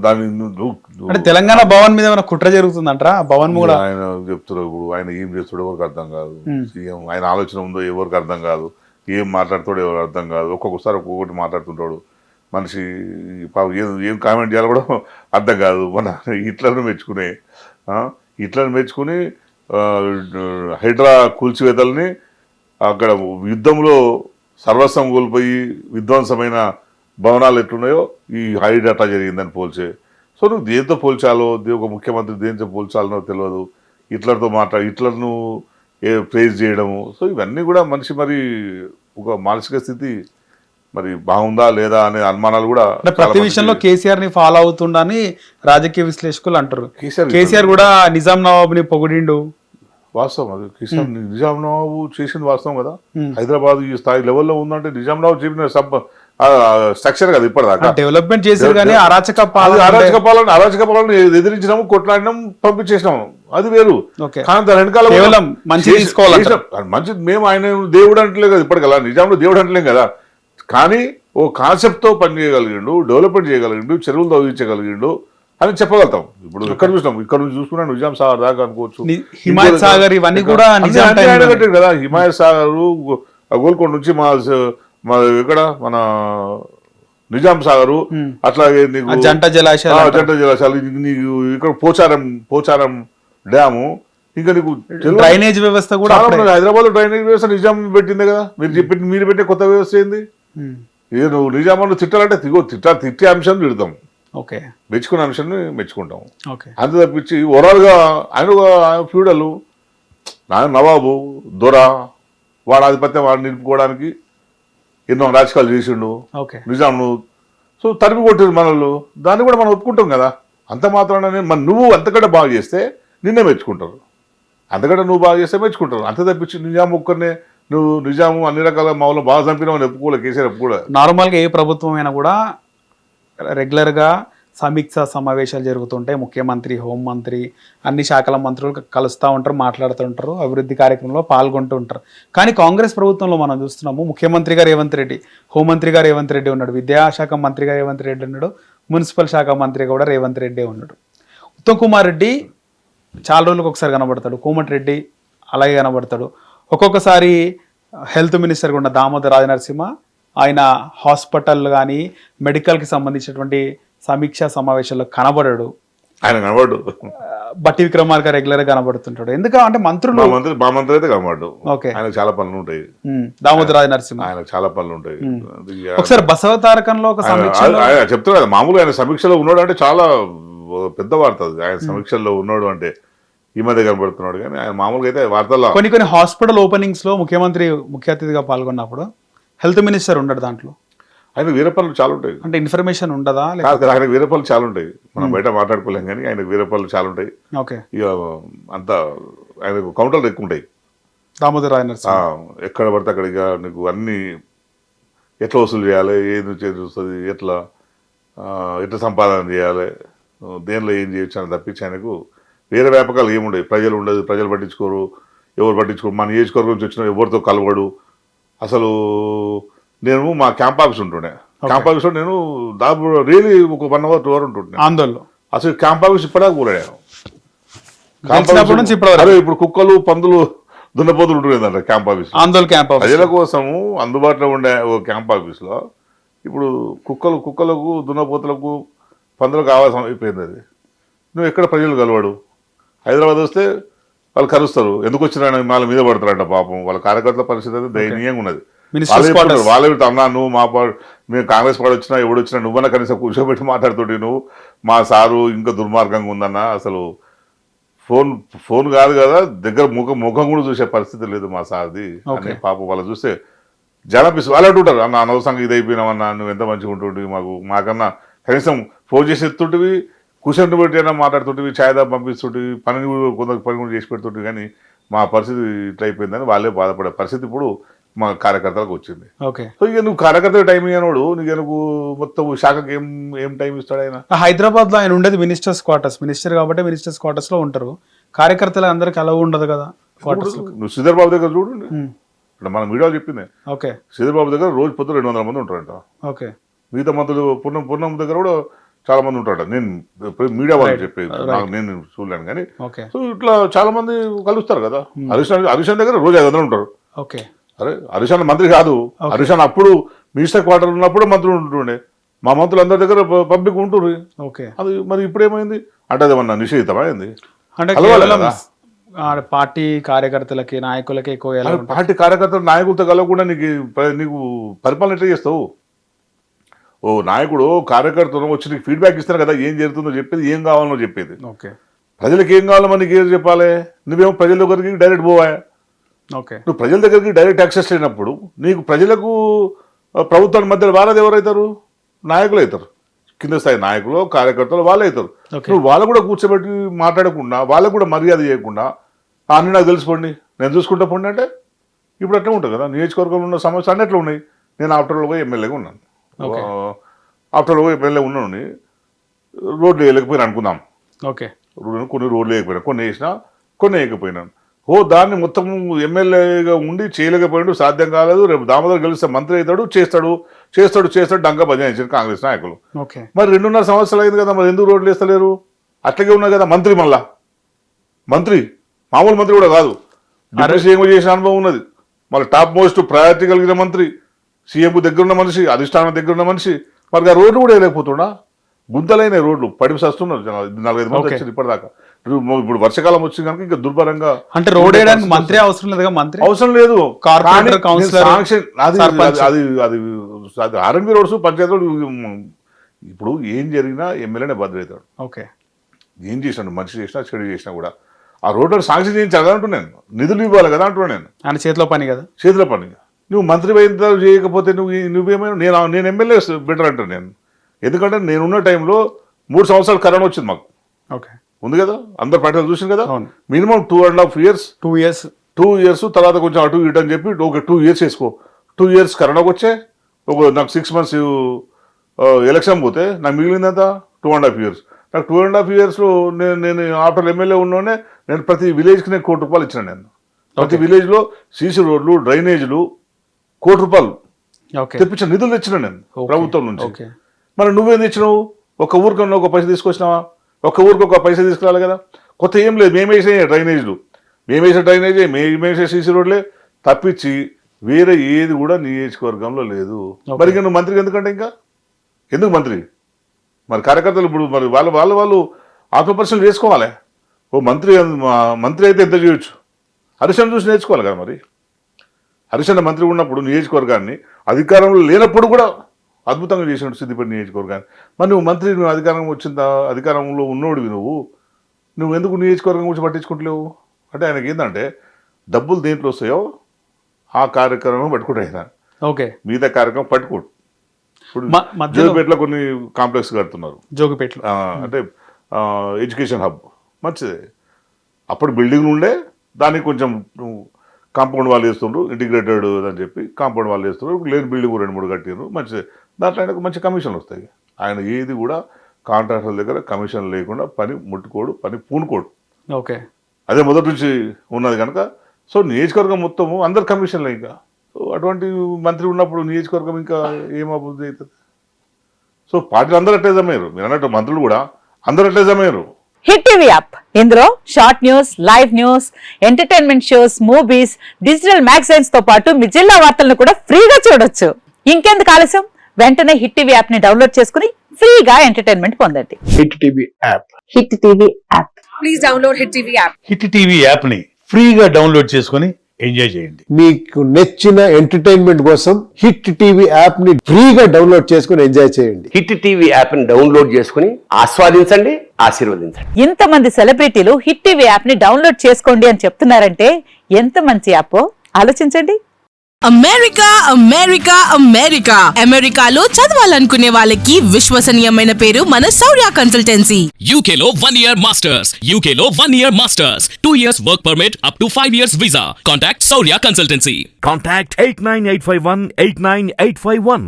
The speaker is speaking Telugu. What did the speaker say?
దాని అంటే తెలంగాణ భవన్ మీద ఏమైనా కుట్ర జరుగుతుందంటారా భవన్ కూడా ఆయన చెప్తున్నారు ఇప్పుడు ఆయన ఏం చేస్తాడో ఎవరికి అర్థం కాదు. సీఎం ఆయన ఆలోచన ఉందో ఎవరికి అర్థం కాదు, ఏం మాట్లాడుతాడో ఎవరికి అర్థం కాదు. ఒక్కొక్కసారి ఒక్కొక్కటి మాట్లాడుతుంటాడు మనిషి. ఏం కామెంట్ చేయాలో కూడా అర్థం కాదు. మన హిట్లర్ను మెచ్చుకుని హైడ్రా కూల్చివేతల్ని అక్కడ యుద్ధంలో సర్వస్వం కోల్పోయి విధ్వంసమైన భవనాలు ఎట్లున్నాయో ఈ హైడ్ అట్లా జరిగిందని పోల్చే. సో నువ్వు దేంతో పోల్చాలో, ఒక ముఖ్యమంత్రి దేంతో పోల్చాలనో తెలియదు. హిట్లర్ను ప్రేజ్ చేయడము. సో ఇవన్నీ కూడా మనిషి మరి ఒక మానసిక స్థితి మరి బాగుందా లేదా అనే అనుమానాలు కూడా. ప్రతి విషయంలో కేసీఆర్ ని ఫాలో అవుతుండని రాజకీయ విశ్లేషకులు అంటారు. కేసీఆర్ కూడా నిజాం నవాబుని పొగిడిండు. వాస్తవం అది. నిజాం నవాబు చేసింది వాస్తవం కదా. హైదరాబాద్ ఈ స్థాయి లెవెల్లో ఉందంటే నిజాం నవాబు చెప్పిన స్ట్రక్చర్ కదా. ఇప్పటిదాకా డెవలప్మెంట్ చేశారు కానీ అరాచక పాలన ఎదిరించినాము, కొట్లాడినాము, పంపించేసినాము, అది వేరు. కానీ దాని వెనకాల మంచి తీసుకోవాలి. మంచిది. మేము ఆయన దేవుడు అంటలే కదా ఇప్పటికల్లా, నిజాంలో దేవుడు అంటలేం కదా. కానీ ఓ కాన్సెప్ట్ తో పని చేయగలిగిండు, డెవలప్మెంట్ చేయగలిగిండు, చెరువులు తవ్వించగలిగిండు అని చెప్పగలుగుతాం. ఇప్పుడు ఎక్కడ చూసినాం, ఇక్కడ నుంచి చూసుకున్నాం నిజాం సాగర్ దాకా అనుకోవచ్చు, హిమాయత్ సాగర్ ఇవన్నీ కూడా కదా. హిమాయత్ సాగర్ గోల్కొండ నుంచి మా ఇక్కడ మన నిజాం సాగరు, అట్లాగే నీకు జంట జలాశయాలు, నీకు ఇక్కడ పోచారం డ్యాము, ఇంకా నీకు డ్రైనేజ్ వ్యవస్థ కూడా. హైదరాబాద్ లో డ్రైనేజ్ వ్యవస్థ నిజాం పెట్టిందే కదా. మీరు పెట్టే కొత్త వ్యవస్థ ఏంది? నువ్వు నిజామాను తిట్టాలంటే తిట్టే అంశాన్ని తిడతాం, మెచ్చుకునే అంశాన్ని మెచ్చుకుంటాం. అంత తప్పించి ఓవరాల్ గా ఆయన ఫ్యూడల్ నవాబు దొర వాడు ఆధిపత్యం వాడు నిలుపుకోవడానికి ఎన్నో రాజకీయాలు చేసిండు నిజాంను. సో తరిమి కొట్టిరు మనల్ని, దాన్ని కూడా మనం ఒప్పుకుంటాం కదా. అంత మాత్రాన నువ్వు అంతకంటే బాగా చేస్తే నిన్నే మెచ్చుకుంటారు, అంతకంటే నువ్వు బాగా చేస్తే మెచ్చుకుంటారు. అంత తప్పించి నిజాం ఒక్కరినే నువ్వు నిజాము అన్ని రకాల మామూలు బాగా చంపినావు అని ఒప్పుకోలే కేసీఆర్. ఒప్పుకోలే. నార్మల్గా ఏ ప్రభుత్వం అయినా కూడా రెగ్యులర్గా సమీక్ష సమావేశాలు జరుగుతుంటాయి. ముఖ్యమంత్రి, హోంమంత్రి, అన్ని శాఖల మంత్రులు కలుస్తూ ఉంటారు, మాట్లాడుతుంటారు, అభివృద్ధి కార్యక్రమంలో పాల్గొంటూ ఉంటారు. కానీ కాంగ్రెస్ ప్రభుత్వంలో మనం చూస్తున్నాము, ముఖ్యమంత్రిగా రేవంత్ రెడ్డి, హోంమంత్రిగా రేవంత్ రెడ్డి ఉన్నాడు, విద్యాశాఖ మంత్రిగా రేవంత్ రెడ్డి ఉన్నాడు, మున్సిపల్ శాఖ మంత్రిగా కూడా రేవంత్ రెడ్డి ఉన్నాడు. ఉత్తమ్ కుమార్ రెడ్డి చాలా రోజులకు ఒకసారి కనబడతాడు, కోమటిరెడ్డి అలాగే కనబడతాడు. ఒక్కొక్కసారి హెల్త్ మినిస్టర్గా ఉన్న దామోదర్ రాజనరసింహ ఆయన హాస్పిటల్ కానీ మెడికల్కి సంబంధించినటువంటి సమీక్షా సమావేశాల్లో కనబడడు. ఆయన కనబడు. బట్టి విక్రమార్క రెగ్యులర్ గా కనబడుతుంటాడు. ఎందుకంటే మంత్రులు మా మంత్రి అయితే కనబడు. ఆయన చాలా పనులు ఉంటాయి. దామోదర్ రాజ నరసింహ ఆయన చాలా పనులు ఉంటాయి. ఒకసారి బసవతారకంలో ఒక సమీక్ష చెప్తున్నా కదా, మామూలుగా ఆయన సమీక్షలో ఉన్నాడు అంటే చాలా పెద్ద వార్త. ఆయన సమీక్షల్లో ఉన్నాడు అంటే ఈ మధ్య కనబడుతున్నాడు, కానీ ఆయన మామూలుగా అయితే వార్తల్లో కొన్ని హాస్పిటల్ ఓపెనింగ్స్ లో ముఖ్యమంత్రి ముఖ్య అతిథిగా పాల్గొన్నప్పుడు హెల్త్ మినిస్టర్ ఉండడు. దాంట్లో ఆయన వేరే పనులు చాలా ఉంటాయి. అంటే ఇన్ఫర్మేషన్ ఉండదా? ఆయన వేరే పనులు చాలా ఉంటాయి, మనం బయట మాట్లాడుకోలేం, కానీ ఆయన వేరే పనులు చాలా ఉంటాయి. ఇక అంతా ఆయన కౌంటర్లు ఎక్కువ ఉంటాయి. దామోదర్ రాజ నరసింహ ఎక్కడ పడితే అక్కడ ఇక నీకు అన్ని ఎట్లా వసూలు చేయాలి, ఏది చేస్తుంది, ఎట్లా సంపాదన చేయాలి, దేనిలో ఏం చేయొచ్చు అని తప్పించి ఆయనకు వేరే వ్యాపకాలు ఏముండవు. ప్రజలు ఉండదు, ప్రజలు పట్టించుకోరు, ఎవరు పట్టించుకోరు. మన నియోజకవర్గం నుంచి వచ్చిన ఎవరితో కలవడు. అసలు నేను మా క్యాంప్ ఆఫీస్ ఉంటుండే, క్యాంప్ ఆఫీస్లో నేను దాదాపు రియలీ ఒక 1 hour 2 hours ఉంటుండే ఆందోళన. అసలు క్యాంప్ ఆఫీస్ ఇప్పటిదాకా కూడాను. ఇప్పుడు కుక్కలు, పందులు, దున్నపోతులు ఉంటుండేదంట క్యాంప్ ఆఫీస్. ప్రజల కోసము అందుబాటులో ఉండే ఓ క్యాంప్ ఆఫీస్లో ఇప్పుడు కుక్కలకు, దున్నపోతులకు, పందులకు ఆవాసం అయిపోయింది. అది నువ్వు ఎక్కడ ప్రజలు కలవాడు. హైదరాబాద్ వస్తే వాళ్ళు కరుస్తారు, ఎందుకు వచ్చినా వాళ్ళ మీద పడతారంట. పాపం వాళ్ళ కార్యకర్తల పరిస్థితి అయితే దయనీయంగా ఉన్నది. వాళ్ళే అన్నా నువ్వు మేము కాంగ్రెస్ పార్టీ వచ్చినా ఎవడు వచ్చినా నువ్వన్నా కనీసం కూర్చోబెట్టి మాట్లాడుతుంటే, నువ్వు మా సారు ఇంకా దుర్మార్గంగా ఉందన్నా, అసలు ఫోన్ కాదు కదా, దగ్గర ముఖం కూడా చూసే పరిస్థితి లేదు మా సార్ది అని పాపం వాళ్ళు చూస్తే జనపిస్తు వాళ్ళు అంటుంటారు, అన్న అనవసరంగా ఇది అయిపోయినామన్నా, నువ్వు ఎంత మంచిగా ఉంటుంటివి, మాకన్నా కనీసం ఫోన్ చేసి ఎత్తుంటివి, కూర్చొని పెట్టి అయినా మాట్లాడుతుంటివి, ఛాయ్ దాకా పంపిస్తుంటివి, పని కూడా చేసి పెడుతుంటివి. కానీ మా పరిస్థితి ఇట్లా అయిపోయిందని వాళ్ళే బాధపడే పరిస్థితి ఇప్పుడు మా కార్యకర్తలకు వచ్చింది. సో ఇక నువ్వు కార్యకర్తలకు టైం ఇవ్వనోడు నువ్వు మొత్తం శాఖకి ఏం టైం ఇస్తాడు ఆయన? హైదరాబాద్ లో ఆయన ఉండేది మినిస్టర్స్ క్వార్టర్స్, మినిస్టర్ కాబట్టి మినిస్టర్స్ క్వార్టర్స్ లో ఉంటారు. కార్యకర్తలు అందరికి అలా ఉండదు కదా. నువ్వు శ్రీధర్ బాబు దగ్గర చూడండి, ఇక్కడ మన మీడియాలో చెప్పింది. శ్రీధర్ బాబు దగ్గర రోజు పొద్దు 200 మంది ఉంటారంట. మిగతా మంత్రులు పూర్ణం దగ్గర కూడా చాలా మంది ఉంటారు. నేను మీడియా వాళ్ళు చెప్పేది నాకు నేను చూడలేను కానీ. ఓకే. సో ఇట్లా చాలా మంది కలుస్తారు కదా. హరీష్ దగ్గర రోజు 500 ఉంటారు. ఓకే. అరే హరీష్ మంత్రి కాదు, హరీష్ అప్పుడు మినిస్టర్ క్వార్టర్ ఉన్నప్పుడు మంత్రులు ఉంటుండే. మా మంత్రులు అందరి దగ్గర పబ్లిక్ ఉంటుంది. ఓకే. అది మరి ఇప్పుడు ఏమైంది అంటే అది ఏమన్నా నిషేధితమా ఏంది? అంటే కేవలం పార్టీ కార్యకర్తలకి నాయకులకి ఎక్కువ పార్టీ కార్యకర్తలు నాయకులతో కలవకుండా నీకు పరిపాలన ఎట్లా చేస్తావు? ఓ నాయకుడు కార్యకర్తలు వచ్చి నీకు ఫీడ్బ్యాక్ ఇస్తారు కదా, ఏం జరుగుతుందో చెప్పేది, ఏం కావాలో చెప్పేది. ఓకే. ప్రజలకు ఏం కావాలో మనకి ఏం చెప్పాలి? నువ్వేమో ప్రజల దగ్గరికి డైరెక్ట్ పోవా. ఓకే. నువ్వు ప్రజల దగ్గరికి డైరెక్ట్ యాక్సెస్ అయినప్పుడు నీకు ప్రజలకు ప్రభుత్వాల మధ్యలో వాళ్ళది ఎవరైతారు? నాయకులు అవుతారు. కింద స్థాయి నాయకులు కార్యకర్తలు వాళ్ళే అవుతారు. నువ్వు వాళ్ళు కూడా కూర్చోబెట్టి మాట్లాడకుండా వాళ్ళకు కూడా మర్యాద చేయకుండా అన్నీ నాకు తెలుసుకోండి నేను చూసుకుంటా పోండి అంటే ఇప్పుడు అట్లా ఉంటుంది కదా. నియోజకవర్గంలో ఉన్న సమస్యలు అన్నీ ఎట్లా ఉన్నాయి. నేను ఆఫ్టర్లో పోయి ఎమ్మెల్యేగా ఉన్నాను. ఆఫ్టర్లో పోయి ఎమ్మెల్యే ఉన్నాను. రోడ్లు వేయలేకపోయినా అనుకుందాం. ఓకే. కొన్ని రోడ్లు వేయకపోయినా, కొన్ని వేసినా, కొన్ని వేయకపోయినాను. దాన్ని మొత్తం ఎమ్మెల్యేగా ఉండి చేయలేకపోయాడు, సాధ్యం కాలేదు. రేపు దామోదర్ గెలిస్తే మంత్రి అవుతాడు, చేస్తాడు డంగా బజాయించారు కాంగ్రెస్ నాయకులు. మరి 2.5 సంవత్సరాలు అయింది కదా, మరి ఎందుకు రోడ్లు వేస్తలేరు? అట్లాగే ఉన్నాయి కదా. మంత్రి మంత్రి మామూలు మంత్రి కూడా కాదు, సీఎం చేసిన అనుభవం ఉన్నది. మళ్ళీ టాప్ మోస్ట్ ప్రయారిటీ కలిగిన మంత్రి, సీఎం దగ్గర ఉన్న మనిషి, అధిష్టానం దగ్గర ఉన్న మనిషి. మరి ఆ రోడ్లు కూడా వేయలేకపోతున్నా. గుంతలైన రోడ్లు పడి వస్తున్నారు. 4-5 మంది వచ్చారు ఇప్పటిదాకా. ఇప్పుడు వర్షాకాలం వచ్చింది కనుక ఇంకా దుర్భరంగా. అంటే రోడ్ వేయడానికి మంత్రి అవసరం లేదు, మంత్రి అవసరం లేదు. కార్పొరేటర్ కౌన్సిలర్ అది ఆర్ఎంబీ రోడ్స్ పంచాయతీ రోడ్. ఇప్పుడు ఏం జరిగినా ఎమ్మెల్యేనే భద్రవుతాడు. ఓకే. ఏం చేసినాడు, మంచి చేసినా చెడు చేసినా కూడా ఆ రోడ్డు శాంక్షన్ చేయించాలి కదా అంటున్నాను. నిధులు ఇవ్వాలి కదా అంటున్నాను నేను. ఆయన చేతిలో పని కదా, చేతిలో పని. నువ్వు మంత్రి అయిన చేయకపోతే నువ్వేమైనా నేను ఎమ్మెల్యే బెటర్ అంటాను నేను. ఎందుకంటే నేనున్న టైంలో 3 సంవత్సరాలు కరోనా వచ్చింది మాకు. ఓకే. ఉంది కదా, అందరు పార్టీలు చూసింది కదా. మినిమం 2.5 years 2 years తర్వాత కొంచెం అటు ఇటు అని చెప్పి ఒక 2 years వేసుకో. 2 years కరోనాకు వచ్చే నాకు 6 months ఎలక్షన్ పోతే నాకు మిగిలిందంతా 2.5 years. నాకు 2.5 yearsలో నేను ఆఫ్టర్ ఎమ్మెల్యే ఉన్నోనే నేను ప్రతి విలేజ్కి నేను ₹1 కోటి ఇచ్చిన. నేను ప్రతి విలేజ్లో సీసీ రోడ్లు, డ్రైనేజీలు ₹1 కోటి తెప్పించిన నిధులు తెచ్చిన నేను ప్రభుత్వం నుంచి. మరి నువ్వేం తెచ్చినావు? ఒక ఊరికన్నా ఒక పైసా తీసుకొచ్చినావా? ఒక ఊరికి ఒక పైసా తీసుకురాలి కదా. కొత్త ఏం లేదు. మేమేసే డ్రైనేజీలు, మేమేసే సీసీ రోడ్లే తప్పించి వేరే ఏది కూడా నియోజకవర్గంలో లేదు. మరి ఇంకా నువ్వు మంత్రికి ఎందుకంటే ఇంకా ఎందుకు మంత్రి? మరి కార్యకర్తలు ఇప్పుడు మరి వాళ్ళు ఆత్మపరిశీలన చేసుకోవాలి. ఓ మంత్రి అయితే ఎంత చేయొచ్చు? హరీష్ చూసి నేర్చుకోవాలి కదా. మరి హరీష్ మంత్రి ఉన్నప్పుడు నియోజకవర్గాన్ని అధికారంలో లేనప్పుడు కూడా అద్భుతంగా చేసినట్టు సిద్దిపేట నియోజకవర్గాన్ని. మరి నువ్వు మంత్రి, నువ్వు అధికారంలో ఉన్నోడివి, నువ్వు ఎందుకు నియోజకవర్గం గురించి పట్టించుకుంటలేవు? అంటే ఆయనకి ఏంటంటే డబ్బులు దేంట్లో వస్తాయో ఆ కార్యక్రమం పట్టుకుంటాయి. ఓకే. మిగతా కార్యక్రమం పట్టుకోడు. ఇప్పుడు జోగిపేటలో కొన్ని కాంప్లెక్స్ కడుతున్నారు. జోగిపేటలో అంటే ఎడ్యుకేషన్ హబ్ మంచిదే. అప్పుడు బిల్డింగ్లు ఉండే దానికి కొంచెం కాంపౌండ్ వాళ్ళు వేస్తుండ్రు, ఇంటిగ్రేటెడ్ అని చెప్పి కాంపౌండ్ వాళ్ళు వేస్తున్నారు. లేని బిల్డింగ్ 2-3 కట్టినారు. మంచిదే. దాంట్లో ఆయనకు మంచి కమిషన్లు వస్తాయి. ఆయన ఏది కూడా కాంట్రాక్టర్ల దగ్గర కమిషన్ లేకుండా పని ముట్టుకోడు, పని పూనుకోడు. ఓకే. అదే మొదటి నుంచి ఉన్నది కనుక. సో నియోజకవర్గం మొత్తము అందరు కమిషన్లే. ఇంకా సో అటువంటి మంత్రి ఉన్నప్పుడు నియోజకవర్గం ఇంకా ఏం అభివృద్ధి అవుతుంది? సో పార్టీలు అందరూ అట్లే జమయ్యారు. మీరు అన్నట్టు మంత్రులు కూడా అందరూ అట్లే జమయ్యారు. హిట్ టీవీ యాప్, ఇందులో short news, live news, entertainment shows, movies, digital magazines తో పాటు మీ జిల్లా వార్తలను కూడా ఫ్రీగా చూడొచ్చు. ఇంకెందుకు ఆలస్యం? వెంటనే హిట్ టీవీ యాప్ ని డౌన్లోడ్ చేసుకుని ఫ్రీగా ఎంటర్టైన్మెంట్ పొందండి. Hit TV app. Hit TV app. Please download hit TV app. Hit TV app ని ఫ్రీగా డౌన్లోడ్ చేసుకుని ఎంజాయ్ చేయండి. మీకు నచ్చిన ఎంటర్టైన్మెంట్ కోసం హిట్ టీవీ యాప్ ని ఫ్రీగా డౌన్లోడ్ చేసుకుని ఎంజాయ్ చేయండి. హిట్ టీవీ యాప్ ని డౌన్లోడ్ చేసుకుని ఆస్వాదించండి, ఆశీర్వదించండి. ఇంతమంది సెలబ్రిటీలు హిట్ టీవీ యాప్ ని డౌన్లోడ్ చేసుకోండి అని చెప్తున్నారంటే ఎంత మంచి యాప్ ఆలోచించండి. అమెరికా అమెరికా అమెరికా అమెరికాలో చదవాలనుకునే వాళ్ళకి విశ్వసనీయమైన పేరు మన శౌర్య కన్సల్టెన్సీ. UK లో 1 year masters. UK లో 1 year masters. 2 years work permit up to 5 years visa. Contact Saurya Consultancy. Contact 89851 89851.